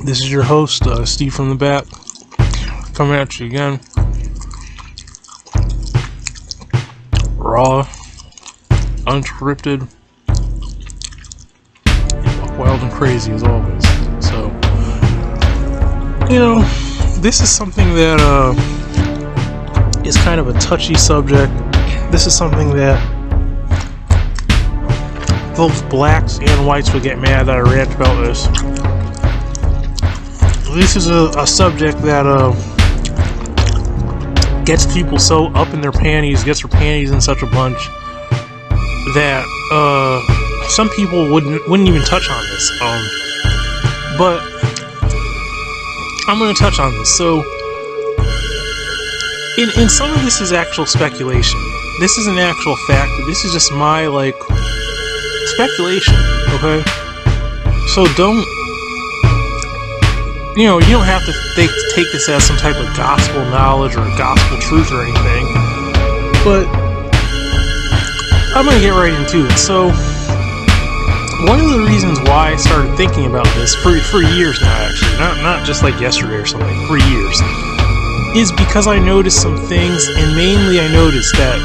This is your host, Steve from the back, coming at you again. Raw, unscripted, wild and crazy as always. So, this is something that is kind of a touchy subject. This is something that both blacks and whites would get mad that I rant about this. This is a subject that gets people so up in their panties, gets their panties in such a bunch that some people wouldn't even touch on this. But I'm going to touch on this. So, in some of this is actual speculation. This is an actual fact. This is just my speculation. Okay, so don't. You don't have to take this as some type of gospel knowledge or gospel truth or anything, but I'm going to get right into it. So, one of the reasons why I started thinking about this for years now, actually, not just like yesterday or something, for years, is because I noticed some things, and mainly I noticed that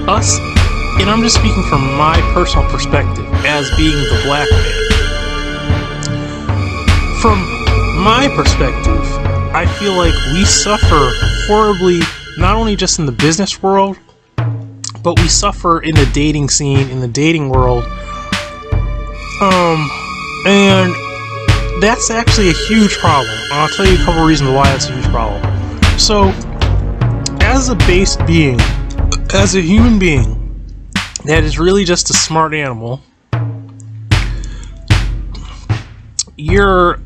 us, and I'm just speaking from my personal perspective as being the black man, from my perspective, I feel like we suffer horribly, not only just in the business world, but we suffer in the dating scene, in the dating world. And that's actually a huge problem. I'll tell you a couple reasons why that's a huge problem. So, as a base being, as a human being that is really just a smart animal, your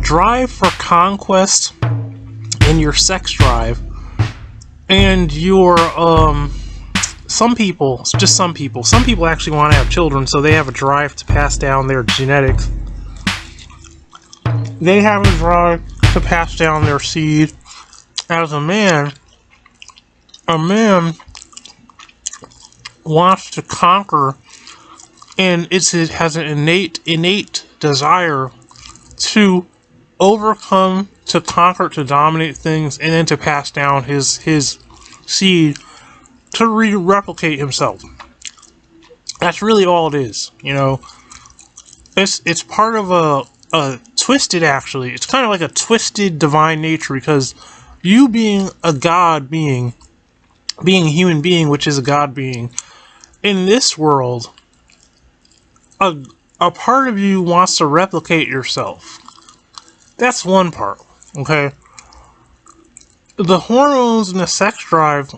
drive for conquest and your sex drive and your some people actually want to have children, so they have a drive to pass down their genetics. They have a drive to pass down their seed. As a man wants to conquer, and it has an innate desire to overcome, to conquer, to dominate things, and then to pass down his seed to replicate himself. That's really all it is. It's part of a twisted, actually. It's kind of like a twisted divine nature, because you being a god being a human being, which is a god being, in this world, a part of you wants to replicate yourself. That's one part, okay? The hormones and the sex drive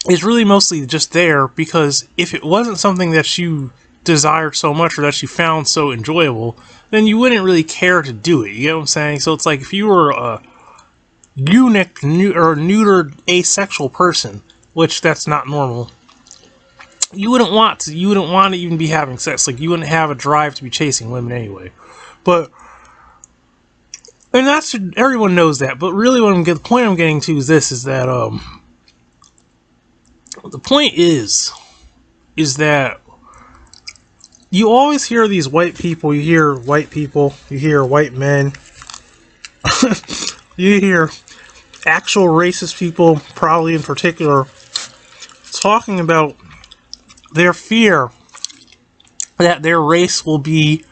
is really mostly just there because if it wasn't something that you desired so much or that you found so enjoyable, then you wouldn't really care to do it. You get what I'm saying? So it's like if you were a eunuch or neutered asexual person, which that's not normal, you wouldn't want to even be having sex. Like, you wouldn't have a drive to be chasing women anyway. But, and that's, everyone knows that. But really, the point I'm getting to is this: is that the point is that you always hear these white people. You hear white people. You hear white men. You hear actual racist people, probably in particular, talking about their fear that their race will be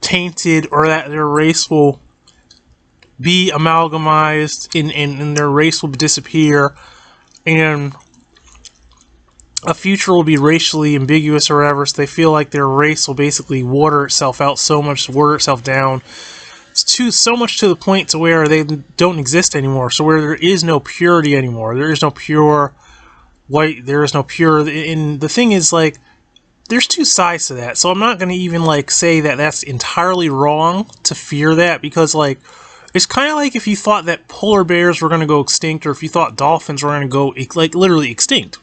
tainted, or that their race will be amalgamized and their race will disappear, and a future will be racially ambiguous or whatever. So they feel like their race will basically water itself out so much, water itself down. It's so much to the point to where they don't exist anymore. So where there is no purity anymore. There is no pure white, there is no pure, and the thing is, like, there's two sides to that, so I'm not going to even, say that that's entirely wrong to fear that, because, it's kind of like if you thought that polar bears were going to go extinct, or if you thought dolphins were going to go, literally extinct.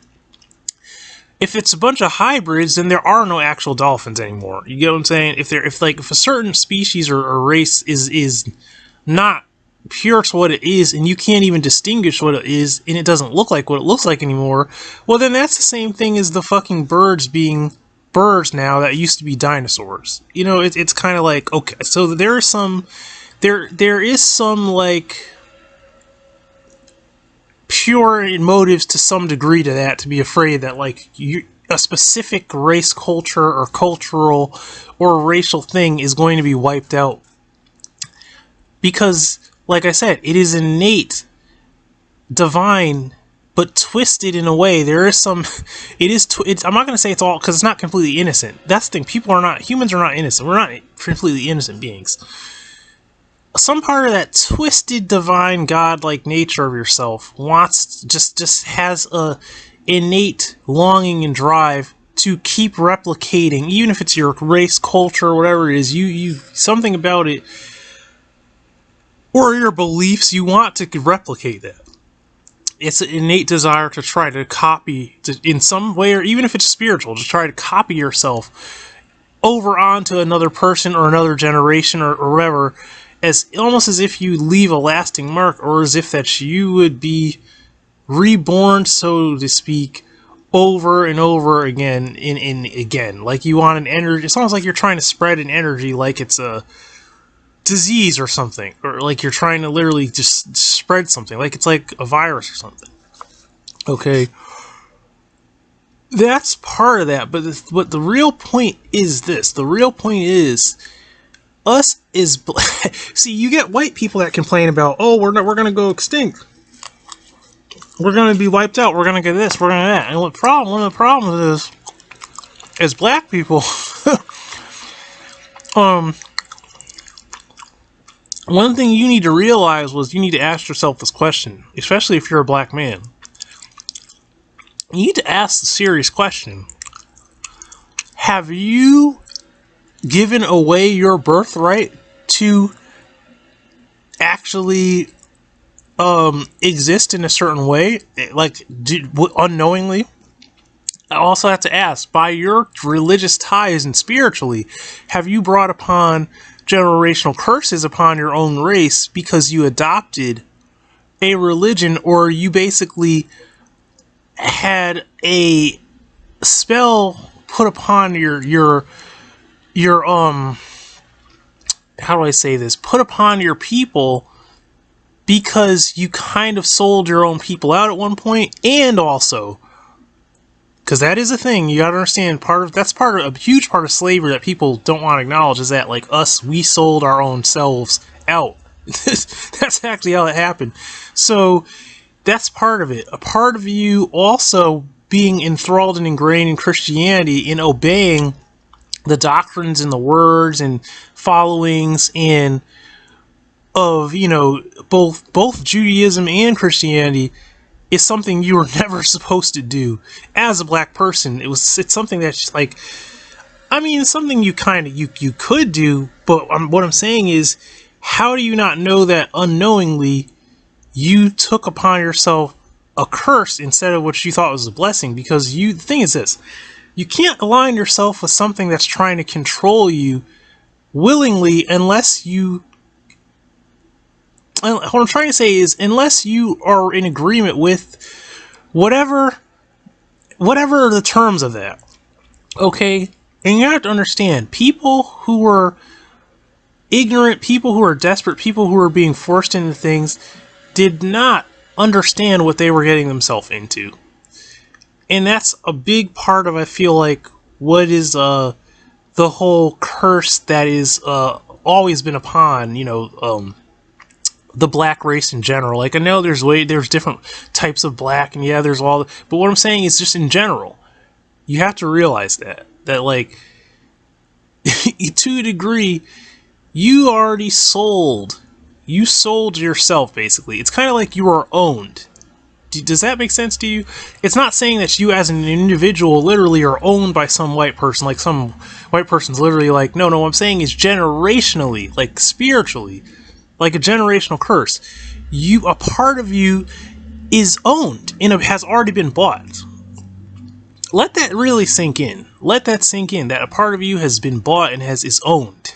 If it's a bunch of hybrids, then there are no actual dolphins anymore. You get what I'm saying? If a certain species or race is not pure to what it is, and you can't even distinguish what it is, and it doesn't look like what it looks like anymore, well, then that's the same thing as the fucking birds being birds now that used to be dinosaurs. You know, it's kind of like, okay, so there is some like pure motives to some degree to that, to be afraid that like a specific race, culture, or cultural or racial thing is going to be wiped out. Because, like I said, it is innate, divine, but twisted in a way. There is some, I'm not going to say it's all, because it's not completely innocent. That's the thing, humans are not innocent. We're not completely innocent beings. Some part of that twisted, divine, godlike nature of yourself just has a innate longing and drive to keep replicating, even if it's your race, culture, whatever it is, you something about it, or your beliefs, you want to replicate that. It's an innate desire to try to copy, in some way, or even if it's spiritual, to try to copy yourself over onto another person or another generation or whatever, as almost as if you leave a lasting mark, or as if that you would be reborn, so to speak, over and over again, again. Like you want an energy. It's almost like you're trying to spread an energy, like it's a disease or something, or like you're trying to literally just spread something, like it's like a virus or something. Okay, that's part of that, but the real point is this. The real point is us is see, you get white people that complain about, oh, we're going to go extinct, we're going to be wiped out, we're going to get this, we're going to that. And one of the problems is, as black people, one thing you need to realize was you need to ask yourself this question, especially if you're a black man. You need to ask the serious question: have you given away your birthright to actually exist in a certain way, like unknowingly? I also have to ask, by your religious ties and spiritually, have you brought upon generational curses upon your own race because you adopted a religion, or you basically had a spell put upon your how do I say this? Put upon your people because you kind of sold your own people out at one point, and also, because that is a thing, you gotta understand, that's a huge part of slavery that people don't want to acknowledge, is that, like us, we sold our own selves out. That's actually how it happened. So, that's part of it. A part of you also being enthralled and ingrained in Christianity, in obeying the doctrines and the words and followings and of, both Judaism and Christianity, is something you were never supposed to do as a black person. It's something that's like, it's something you could do, but what I'm saying is, how do you not know that unknowingly you took upon yourself a curse instead of what you thought was a blessing? Because the thing is this: you can't align yourself with something that's trying to control you willingly unless you... What I'm trying to say is, unless you are in agreement with whatever the terms of that. Okay? And you have to understand, people who are ignorant, people who are desperate, people who are being forced into things, did not understand what they were getting themselves into. And that's a big part of, I feel like, what is the whole curse that is always been upon, the black race in general. Like, I know there's different types of black, and yeah, there's but what I'm saying is, just in general, you have to realize that like, to a degree, you already sold yourself, basically. It's kind of like you are owned. Does that make sense to you? It's not saying that you as an individual literally are owned by some white person, like some white person's literally like, no, what I'm saying is generationally, like spiritually, like a generational curse. A part of you is owned and it has already been bought. Let that really sink in. Let that sink in, that a part of you has been bought and is owned.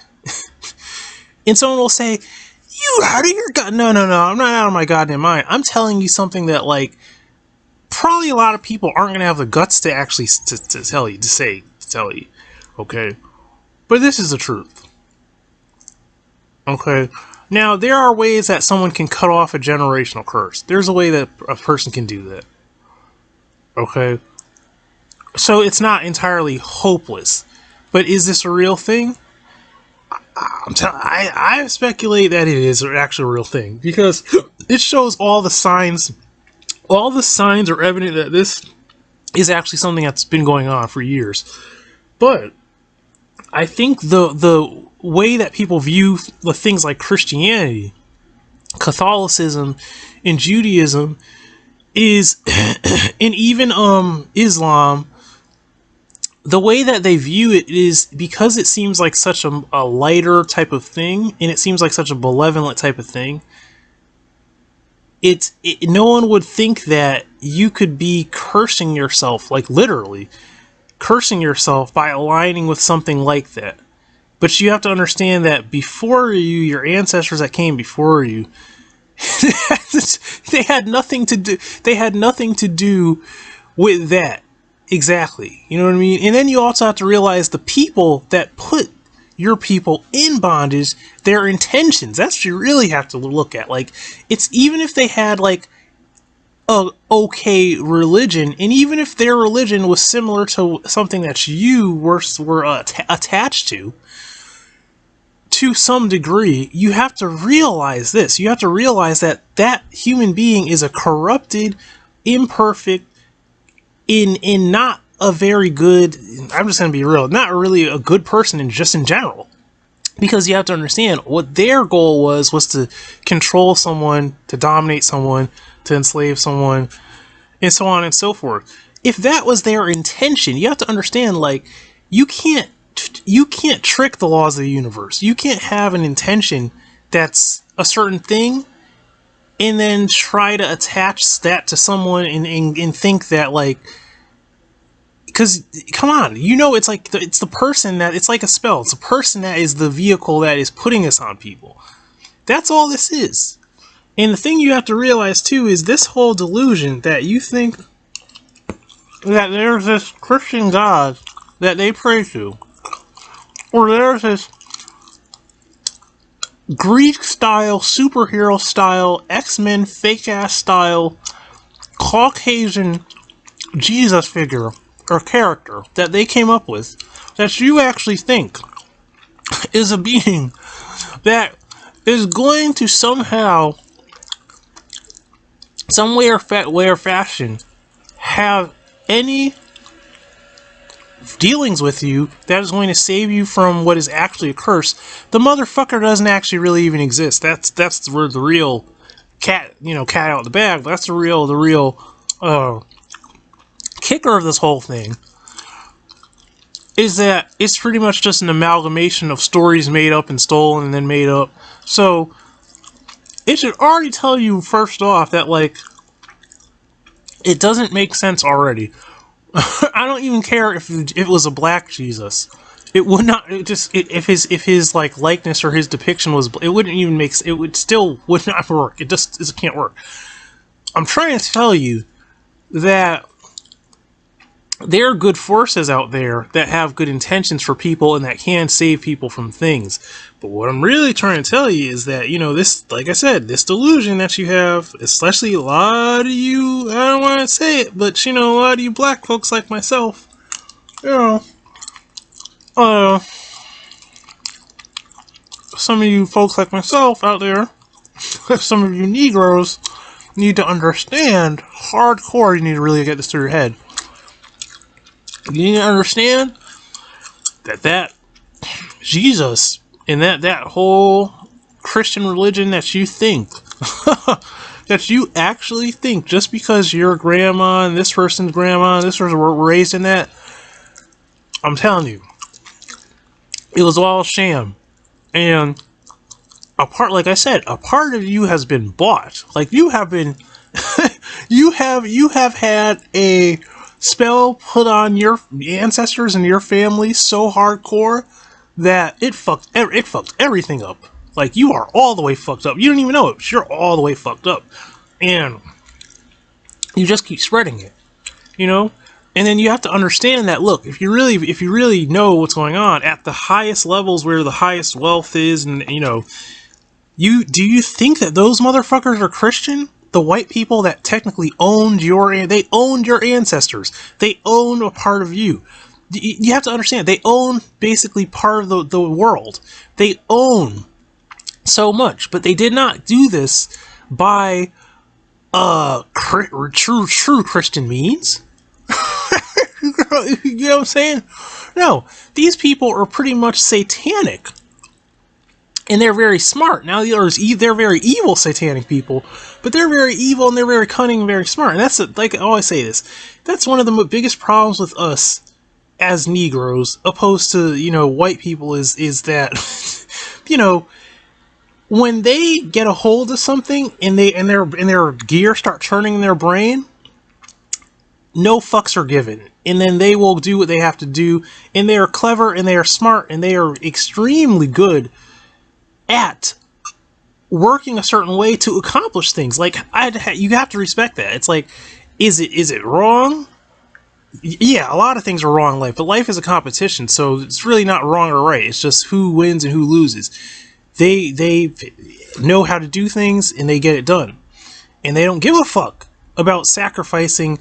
And someone will say, you out of your god? No, I'm not out of my goddamn mind. I'm telling you something that, like, probably a lot of people aren't going to have the guts to actually to tell you, to say, to tell you. Okay? But this is the truth. Okay? Now, there are ways that someone can cut off a generational curse. There's a way that a person can do that. Okay? So it's not entirely hopeless. But is this a real thing? I speculate that it is actually a real thing. Because it shows all the signs. All the signs are evident that this is actually something that's been going on for years. But I think the way that people view the things like Christianity, Catholicism, and Judaism is, and even Islam, the way that they view it is because it seems like such a lighter type of thing, and it seems like such a benevolent type of thing. No one would think that you could be cursing yourself, like literally cursing yourself by aligning with something like that. But you have to understand that before you, your ancestors that came before you, they had nothing to do. They had nothing to do with that. Exactly. You know what I mean? And then you also have to realize the people that put your people in bondage, their intentions. That's what you really have to look at. Like, it's even if they had like a okay religion, and even if their religion was similar to something that you were attached to some degree, you have to realize this. You have to realize that that human being is a corrupted, imperfect, in not a very good, I'm just going to be real, not really a good person in general. Because you have to understand what their goal was to control someone, to dominate someone, to enslave someone, and so on and so forth. If that was their intention, you have to understand, like, you can't trick the laws of the universe. You can't have an intention that's a certain thing and then try to attach that to someone and think that, like, because, come on, you know, it's like, it's the person that, it's like a spell. It's the person that is the vehicle that is putting us on people. That's all this is. And the thing you have to realize, too, is this whole delusion that you think that there's this Christian God that they pray to, or there's this Greek-style, superhero-style, X-Men fake-ass style, Caucasian Jesus figure or character that they came up with, that you actually think is a being that is going to somehow, some way or fashion, have any dealings with you that is going to save you from what is actually a curse, the motherfucker doesn't actually really even exist. That's the real cat out of the bag. That's the real kicker of this whole thing, is that it's pretty much just an amalgamation of stories made up and stolen and then made up. So it should already tell you first off that, like, it doesn't make sense already. I don't even care if it was a black Jesus. It would not. If his like likeness or his depiction was, it wouldn't even make. It would still would not work. It can't work. I'm trying to tell you that there are good forces out there that have good intentions for people and that can save people from things. But what I'm really trying to tell you is that, this, like I said, this delusion that you have, especially a lot of you, I don't want to say it, but, a lot of you black folks like myself, some of you folks like myself out there, some of you Negroes need to understand, hardcore, you need to really get this through your head. You need to understand that Jesus and that whole Christian religion that you think, that you actually think, just because your grandma and this person's grandma and this person were raised in that, I'm telling you, it was all sham. And like I said, a part of you has been bought. Like, you have been, you have had a spell put on your ancestors and your family so hardcore that it fucked everything up. Like, you are all the way fucked up. You don't even know it, but you're all the way fucked up. And you just keep spreading it. And then you have to understand that, look, if you really know what's going on at the highest levels where the highest wealth is, and do you think that those motherfuckers are Christian? The white people that technically owned your ancestors. They own a part of you. You have to understand, they own basically part of the world. They own so much, but they did not do this by true Christian means. You know what I'm saying? No, these people are pretty much satanic. And they're very smart. Now they're very evil satanic people, but they're very evil and they're very cunning and very smart. And that's, like I always say this, that's one of the biggest problems with us as Negroes, opposed to, white people, is that, when they get a hold of something and their gear start turning in their brain, no fucks are given. And then they will do what they have to do. And they are clever and they are smart and they are extremely good at working a certain way to accomplish things. Like, you have to respect that. It's like, is it wrong? Yeah, a lot of things are wrong in life, but life is a competition, so it's really not wrong or right. It's just who wins and who loses. They know how to do things and they get it done. And they don't give a fuck about sacrificing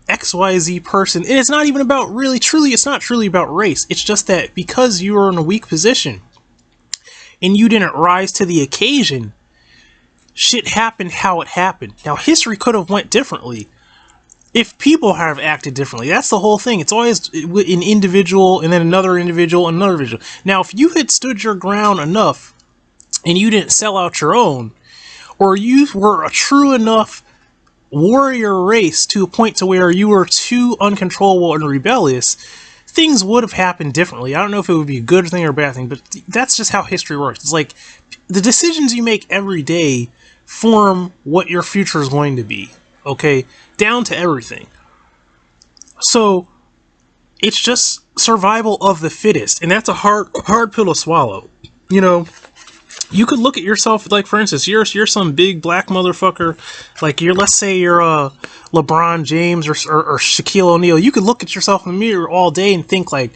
XYZ person. And it's not even about it's not truly about race. It's just that because you are in a weak position and you didn't rise to the occasion, shit happened how it happened. Now, history could have went differently if people have acted differently. That's the whole thing. It's always an individual and then another individual and another individual. Now, if you had stood your ground enough and you didn't sell out your own, or you were a true enough warrior race to a point to where you were too uncontrollable and rebellious, things would have happened differently. I don't know if it would be a good thing or a bad thing, but that's just how history works. It's like the decisions you make every day form what your future is going to be, okay? Down to everything. So it's just survival of the fittest, and that's a hard pill to swallow. You could look at yourself, like, for instance, you're some big black motherfucker, like let's say you're LeBron James or Shaquille O'Neal. You could look at yourself in the mirror all day and think like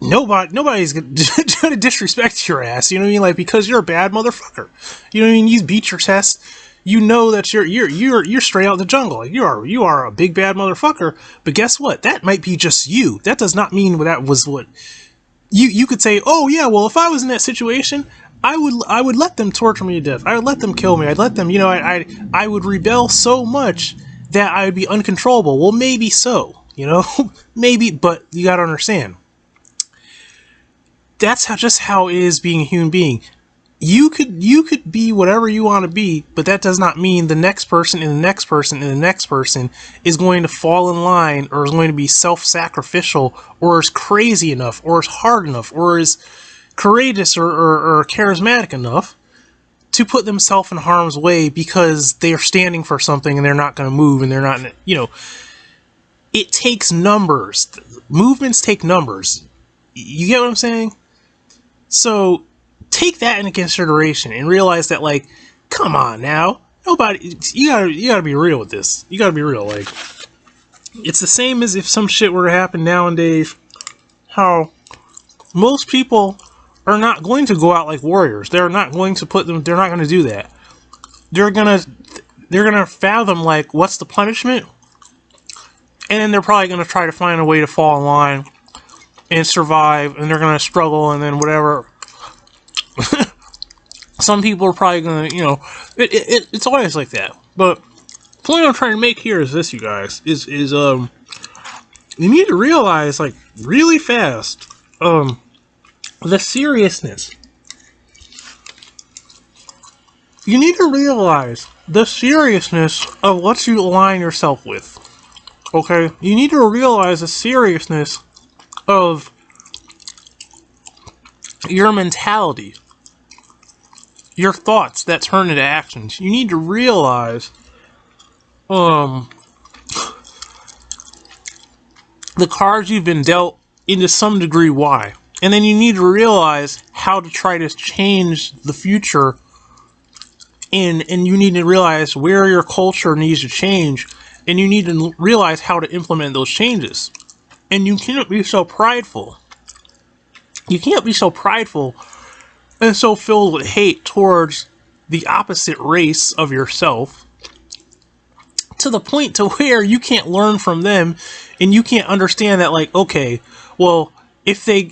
nobody's gonna disrespect your ass. You know what I mean? Like, because you're a bad motherfucker. You know what I mean? You beat your chest. You know that you're straight out of the jungle. Like, you are a big bad motherfucker. But guess what? That might be just you. That does not mean that was what you could say. Oh yeah, well, if I was in that situation, I would let them torture me to death. I would let them kill me. I'd let them, I would rebel so much that I would be uncontrollable. Well, maybe so, maybe, but you gotta understand. That's just how it is being a human being. You could be whatever you want to be, but that does not mean the next person and the next person and the next person is going to fall in line, or is going to be self-sacrificial, or is crazy enough, or is hard enough, or is courageous or charismatic enough to put themselves in harm's way because they're standing for something and they're not going to move, and they're not, it takes numbers. Movements take numbers. You get what I'm saying? So take that into consideration and realize that, like, come on now, you gotta be real with this. You gotta be real. Like, it's the same as if some shit were to happen nowadays, how most people are not going to go out like warriors. They're not going to they're not going to do that. They're gonna fathom, like, what's the punishment? And then they're probably going to try to find a way to fall in line and survive, and they're going to struggle, and then whatever. Some people are probably going to, it's always like that. But the point I'm trying to make here is this, you guys, is you need to realize, like, really fast, the seriousness. You need to realize the seriousness of what you align yourself with. Okay? You need to realize the seriousness of your mentality. Your thoughts that turn into actions. You need to realize the cards you've been dealt into some degree why. And then you need to realize how to try to change the future, and you need to realize where your culture needs to change and you need to realize how to implement those changes. And you can't be so prideful. You can't be so prideful and so filled with hate towards the opposite race of yourself, to the point to where you can't learn from them, and you can't understand that, like, okay, well, if they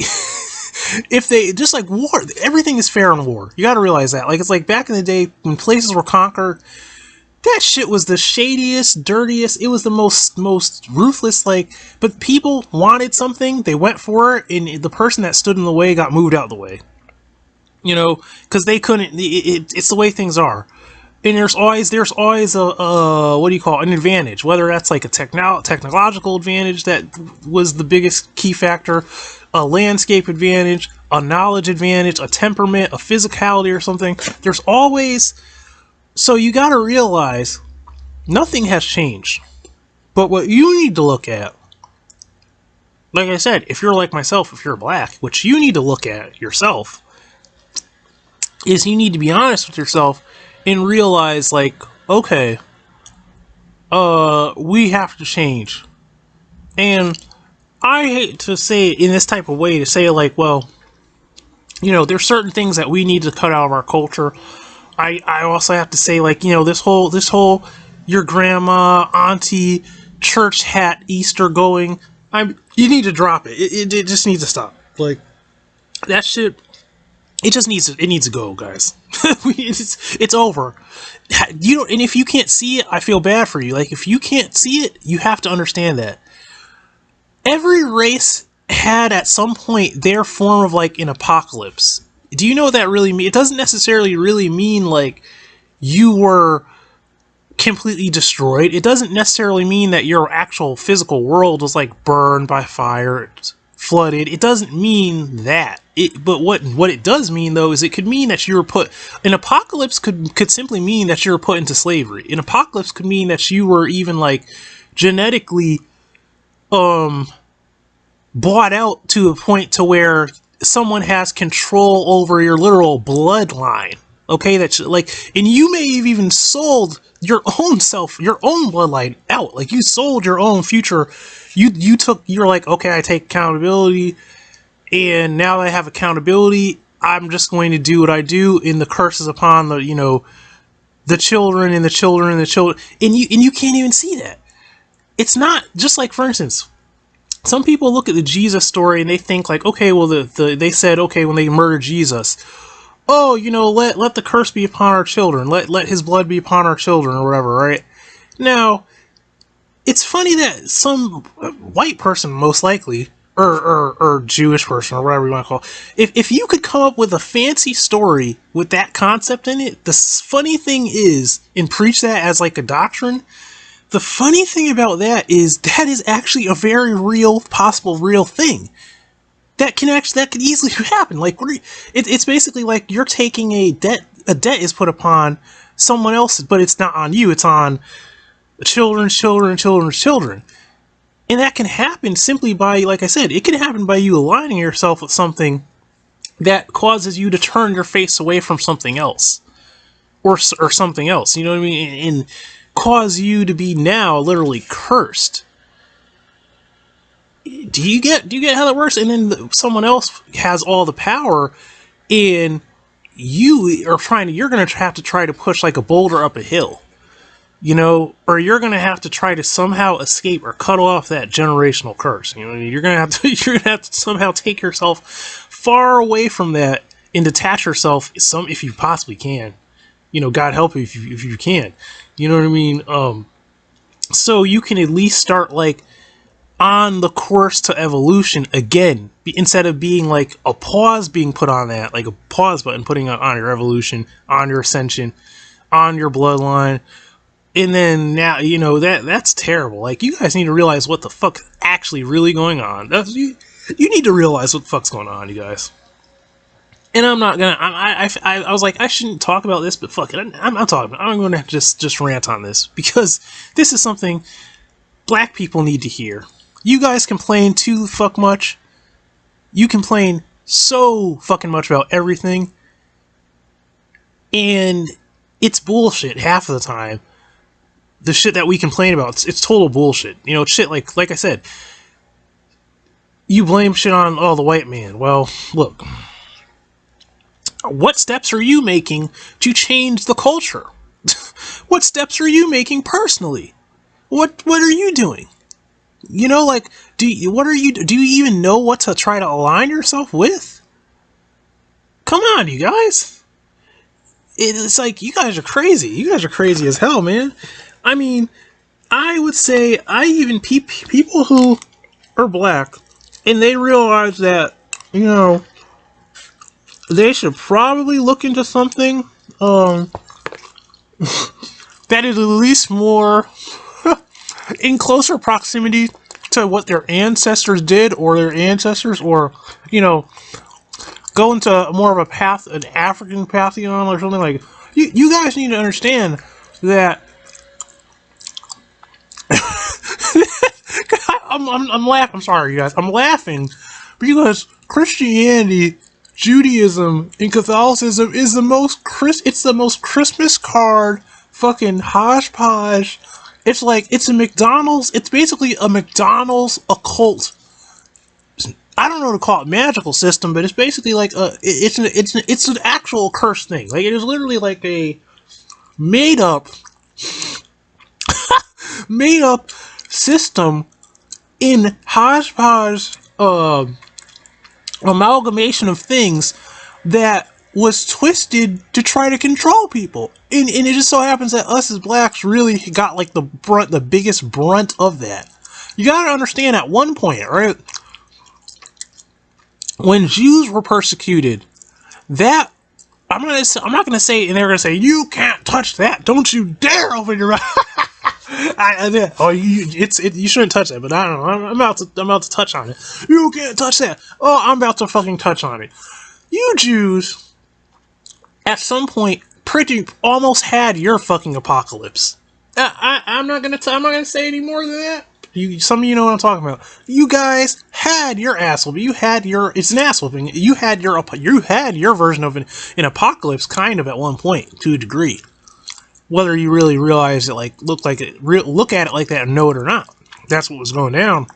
if they, just like war, everything is fair in war. You got to realize that. Like, it's like back in the day when places were conquered, that shit was the shadiest, dirtiest. It was the most ruthless. Like, but people wanted something, they went for it, and the person that stood in the way got moved out of the way. You know, because they couldn't. It's the way things are. And there's always a what do you call it, an advantage, whether that's like a technological advantage that was the biggest key factor, a landscape advantage, a knowledge advantage, a temperament, a physicality, or something. There's always. So you got to realize nothing has changed. But what you need to look at, like I said, if you're like myself, if you're black, what you need to look at yourself is you need to be honest with yourself and realize, like, okay, we have to change. And I hate to say it in this type of way, to say, like, well, you know, there's certain things that we need to cut out of our culture. I also have to say, like, you know, this whole your grandma, auntie, church hat, Easter going, you need to drop it. It just needs to stop. Like, that shit, it needs to go, guys. It's over. You don't, and if you can't see it, I feel bad for you. Like, if you can't see it, you have to understand that every race had at some point their form of, like, an apocalypse. Do you know what that really means? It doesn't necessarily really mean like you were completely destroyed. It doesn't necessarily mean that your actual physical world was like burned by fire, flooded. It doesn't mean that. But what it does mean, though, is it could mean that you were put. An apocalypse could simply mean that you were put into slavery. An apocalypse could mean that you were even like genetically bought out to a point to where someone has control over your literal bloodline. Okay, that's like, and you may have even sold your own self, your own bloodline out. Like, you sold your own future. You're like, okay, I take accountability, and now that I have accountability, I'm just going to do what I do, and the curse is upon the, you know, the children and the children and the children, and you can't even see that. It's not just like, for instance, some people look at the Jesus story and they think like, okay, well, they said, okay, when they murdered Jesus, oh, you know, let the curse be upon our children, let his blood be upon our children, or whatever, right? Now, it's funny that some white person, most likely, or Jewish person, or whatever you want to call it, if you could come up with a fancy story with that concept in it, the funny thing is, and preach that as like a doctrine, the funny thing about that is actually a very real, possible real thing. That could easily happen. Like, it's basically like you're taking a debt is put upon someone else, but it's not on you, it's on the children's children. And that can happen simply by, like I said, it can happen by you aligning yourself with something that causes you to turn your face away from something else. Or something else, you know what I mean? And cause you to be now literally cursed. Do you get how that works? And then someone else has all the power, and you're going to have to try to push like a boulder up a hill, you know, or you're going to have to try to somehow escape or cut off that generational curse. You know, you're going to have to somehow take yourself far away from that and detach yourself if you possibly can. You know, God help you if you can. You know what I mean? So you can at least start like on the course to evolution again, instead of being like a pause being put on that, like a pause button putting on your evolution, on your ascension, on your bloodline. And then now, you know, that's terrible. Like, you guys need to realize what the fuck is actually really going on. You need to realize what the fuck's going on, you guys. And I'm not gonna. I was like, I shouldn't talk about this, but fuck it. I'm talking. I'm going to just rant on this, because this is something black people need to hear. You guys complain too fuck much. You complain so fucking much about everything, and it's bullshit half of the time. the shit that we complain about, it's total bullshit. You know, shit like I said, you blame shit on, oh, the white man. Well, look, what steps are you making to change the culture? What steps are you making personally? What are you doing? You know, like, do you even know what to try to align yourself with? Come on, you guys. It's like, you guys are crazy. You guys are crazy as hell, man. I mean, I would say, people who are black, and they realize that, you know, they should probably look into something, that is at least more in closer proximity to what their ancestors did, or their ancestors, or, you know, go into more of a path, an African pantheon or something. Like, you guys need to understand that. I'm laughing. I'm sorry, you guys. I'm laughing because Christianity, Judaism, and Catholicism is the most it's the most Christmas card fucking hodgepodge. It's like, it's a McDonald's. It's basically a McDonald's occult. I don't know to call it magical system, but it's basically like it's an actual cursed thing. Like, it is literally like a made up system in hodgepodge amalgamation of things that was twisted to try to control people. And it just so happens that us as blacks really got like the biggest brunt of that. You gotta understand, at one point, right, when Jews were persecuted, that I'm not gonna say, and they're gonna say, you can't touch that, don't you dare open your mouth. You shouldn't touch that, but I don't know. I'm about to touch on it. You can't touch that. Oh, I'm about to fucking touch on it. You Jews, at some point, pretty almost had your fucking apocalypse. I'm not gonna say any more than that. Some of you know what I'm talking about. You guys had your ass whooping. It's an ass whooping. You had your version of an apocalypse, kind of, at one point, to a degree. Whether you really realize it, look at it like that and know it or not. That's what was going down.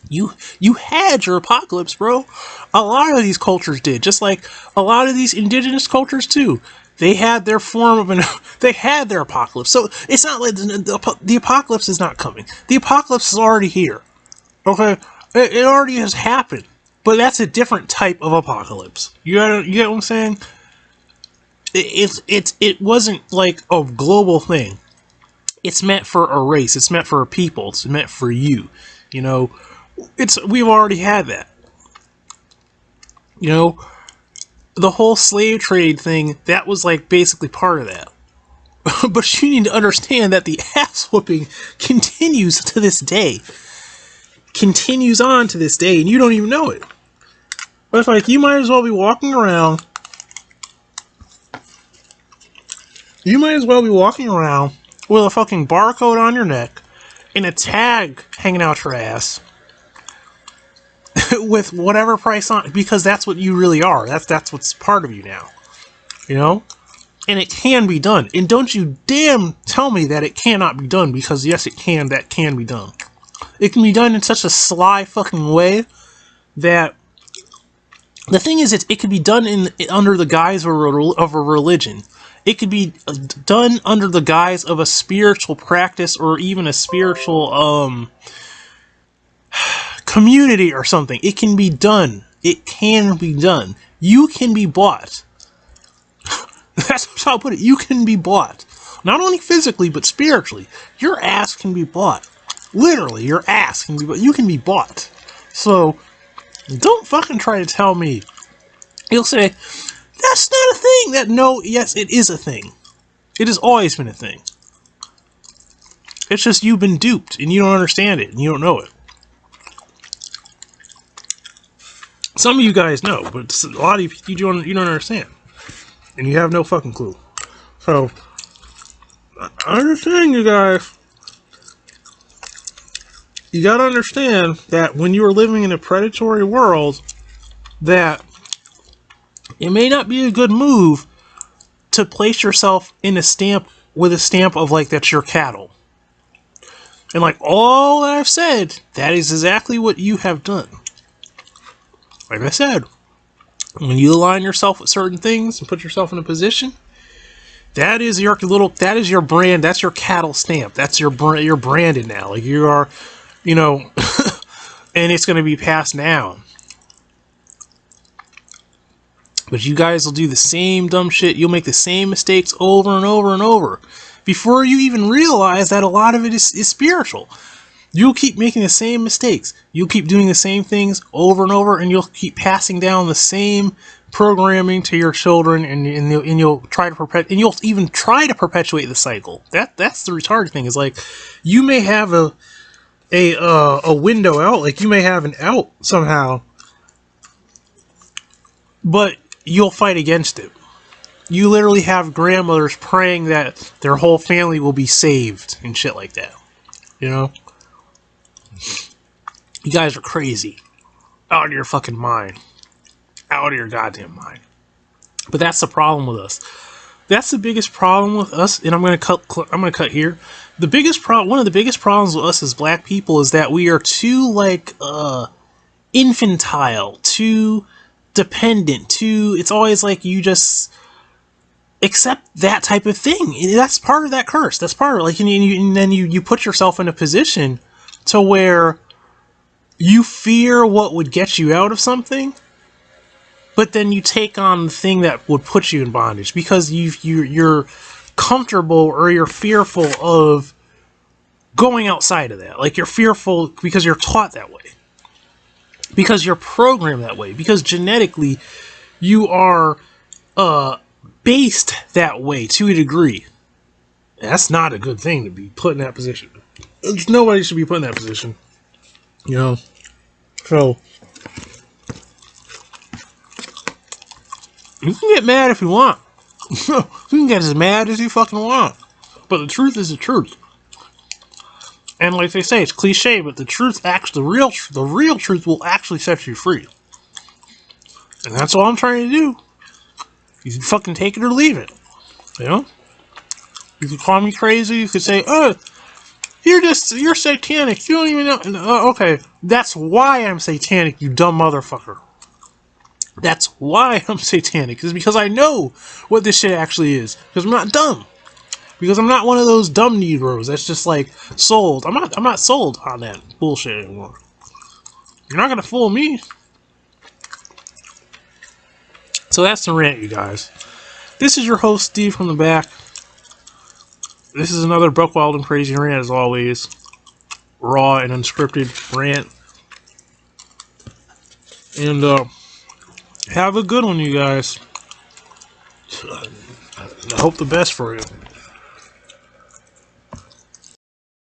You had your apocalypse, bro. A lot of these cultures did, just like a lot of these indigenous cultures too. They had their they had their apocalypse. So it's not like the apocalypse is not coming. The apocalypse is already here. Okay, it already has happened. But that's a different type of apocalypse. You get what I'm saying? It wasn't like a global thing. It's meant for a race. It's meant for a people. It's meant for you. You know, we've already had that. You know, the whole slave trade thing, that was like basically part of that. But you need to understand that the ass whooping continues to this day. Continues on to this day, and you don't even know it. But it's like, you might as well be walking around. You might as well be walking around with a fucking barcode on your neck and a tag hanging out your ass with whatever price on, because that's what you really are. That's what's part of you now. You know? And it can be done. And don't you damn tell me that it cannot be done, because yes, it can. That can be done. It can be done in such a sly fucking way that the thing is, it could be done under the guise of a religion. It could be done under the guise of a spiritual practice, or even a spiritual community or something. It can be done. It can be done. You can be bought. That's how I'll put it. You can be bought. Not only physically, but spiritually. Your ass can be bought. Literally, your ass can be bought. You can be bought. So, don't fucking try to tell me. You'll say, that's not a thing. Yes, it is a thing. It has always been a thing. It's just you've been duped, and you don't understand it, and you don't know it. Some of you guys know, but a lot of you don't understand. And you have no fucking clue. So, I understand, you guys. You gotta understand that when you are living in a predatory world, that it may not be a good move to place yourself in a stamp with a stamp of like that's your cattle. And like all that I've said, that is exactly what you have done. Like I said, when you align yourself with certain things and put yourself in a position, that is your brand, that's your cattle stamp. That's your brand, you're branded now. Like you are, you know, and it's going to be passed down. But you guys will do the same dumb shit. You'll make the same mistakes over and over and over before you even realize that a lot of it is spiritual. You'll keep making the same mistakes. You'll keep doing the same things over and over, and you'll keep passing down the same programming to your children, and you'll try to you'll even try to perpetuate the cycle. That's the retarded thing. Is like you may have a window out, like you may have an out somehow, but you'll fight against it. You literally have grandmothers praying that their whole family will be saved and shit like that. You know? You guys are crazy. Out of your fucking mind. Out of your goddamn mind. But that's the problem with us. That's the biggest problem with us, and I'm gonna cut here. One of the biggest problems with us as black people is that we are too like infantile, too dependent, it's always like you just accept that type of thing. That's part of that curse. That's part of it. Like, and then you put yourself in a position to where you fear what would get you out of something, but then you take on the thing that would put you in bondage because you're comfortable or you're fearful of going outside of that. Like, you're fearful because you're taught that way. Because you're programmed that way. Because genetically, you are based that way to a degree. That's not a good thing to be put in that position. Nobody should be put in that position. You know? So, you can get mad if you want. You can get as mad as you fucking want. But the truth is the truth. And like they say, it's cliche, but the truth, the real truth will actually set you free. And that's all I'm trying to do. You can fucking take it or leave it. You know? You can call me crazy. You could say, oh, you're satanic. You don't even know. Okay, that's why I'm satanic, you dumb motherfucker. That's why I'm satanic. Is because I know what this shit actually is. Because I'm not dumb. Because I'm not one of those dumb Negroes that's just like sold. I'm not sold on that bullshit anymore. You're not gonna fool me. So that's the rant, you guys. This is your host, Steve, from the back. This is another Buck Wild and Crazy rant, as always. Raw and unscripted rant. And have a good one, you guys. I hope the best for you.